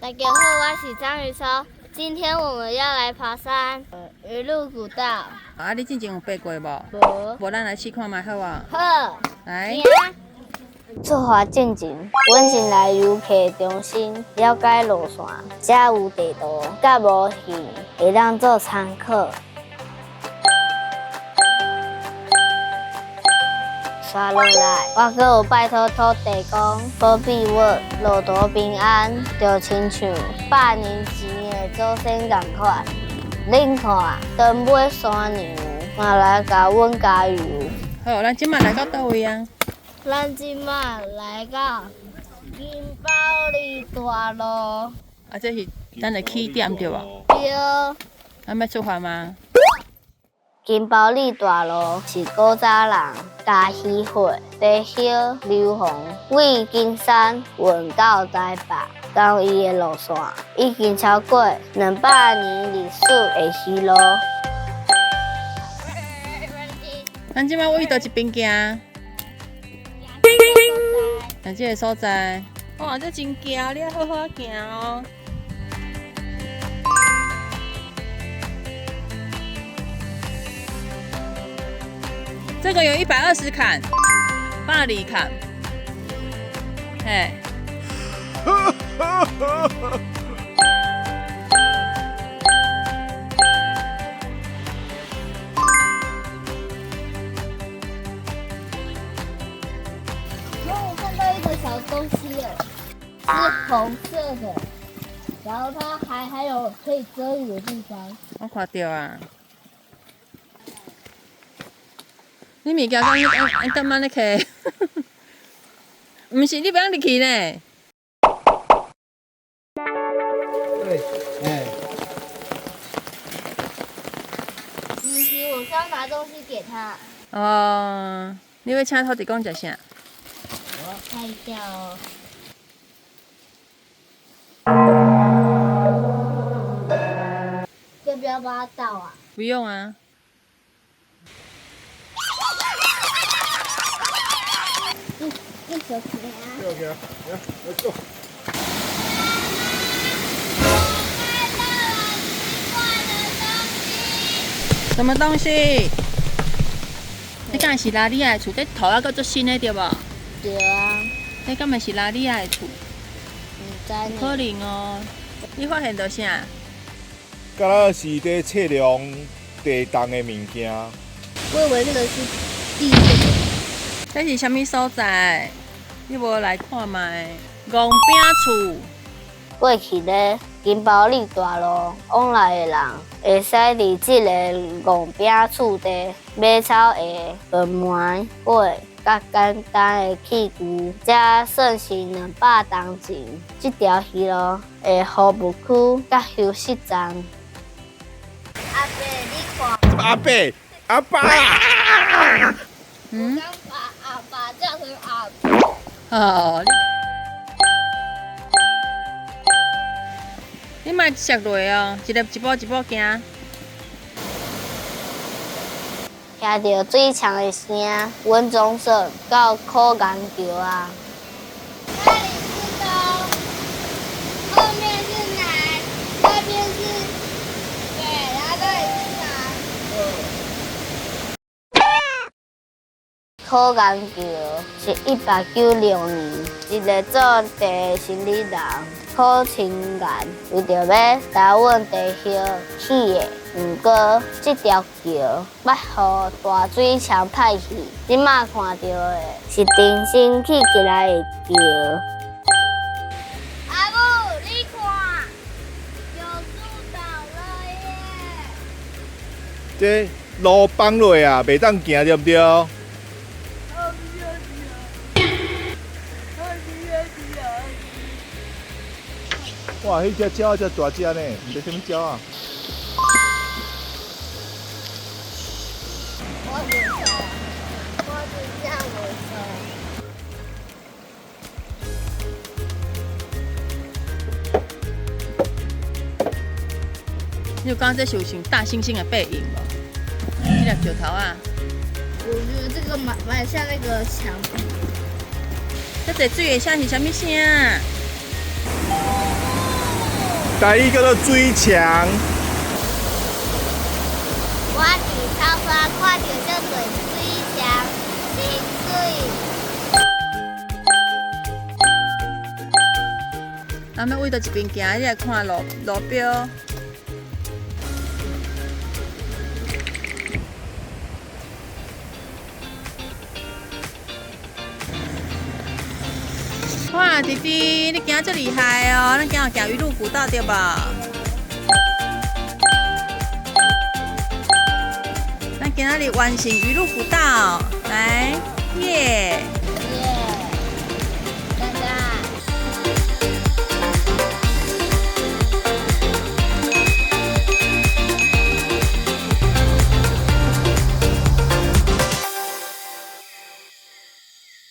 大家好，我是张雨超。今天我们要来爬山，鱼鹿古道。啊，你之前有爬过无？无。无，咱来试看卖好啊。好。来。出发进前，阮先来游客中心了解路线，才有地图甲模型会当做参考。刷落来，我阁有拜托土地公保庇我路途平安，就亲像100年前的祖先同款。恁看，登尾山牛嘛来甲阮加油。好，咱即摆来到倒位啊？咱即马来到金宝里大路。啊，这是咱的起点对无？对。咱要出发吗？金宝里大路是古早人家喜会地叶流洪为金山运到台北，到伊的路线已经超过200年历史的西路。咱即摆往倒一边行？咱这个所在，哇，这真行，你要好好行哦。这个有120坎，80坎，嘿。我看到一个小东西了，是红色的，然后它还有可以遮雨的地方。我看到啊。你物件讲等慢咧摕，毋是你不要入去呢。对，哎。不是，我是要拿东西给他。哦，你要请土地公食啥？我看一下哦。要不要帮他倒啊？不用啊。一手起来啊！对对，来，Let's go。什么东西？你敢是拉里的厝？这头还阁做新的对无？对啊。你敢咪是拉里的厝？唔知呢。可能哦。你发现到啥？敢若是在测量地动的物件。我以为那个是地震。这是啥物所在？你无来看卖？戆饼厝。过去咧金宝里大路往来的人，会使伫即个戆饼厝地买草鞋、门门柜、甲简单的器具，才算是200当前。这条鱼路的服务区甲休息站。阿伯，你看。阿伯，阿爸。我刚把阿爸叫成阿伯。哦，你莫摔落哦，一步一步行。听到水枪的声，阮总算到考研桥啊。那里是东，后面是南，那边是北，然后这里是南。考研桥是1896年一个做地的生理人考清岩，为着要甲阮地叶起的。不过，这条桥捌予大水枪歹去，即马看到的是重新起起来的桥。阿母，你看，有树倒了耶！这路崩落啊，袂当行对不对？哇，迄只鸟只大只呢，毋知什么鸟啊？我只这样我你有刚刚在想象大猩猩的背影无？这粒石头啊，我觉得这个蛮像那个墙壁。这在水的声是啥物声？台语叫做水墙。我伫草山看到这座水墙，真水。咱要为到一边行，你来看路标。哇，弟弟，你行这厉害哦！咱今日行鱼路古道对吧？咱今仔日完成鱼路古道，来，耶！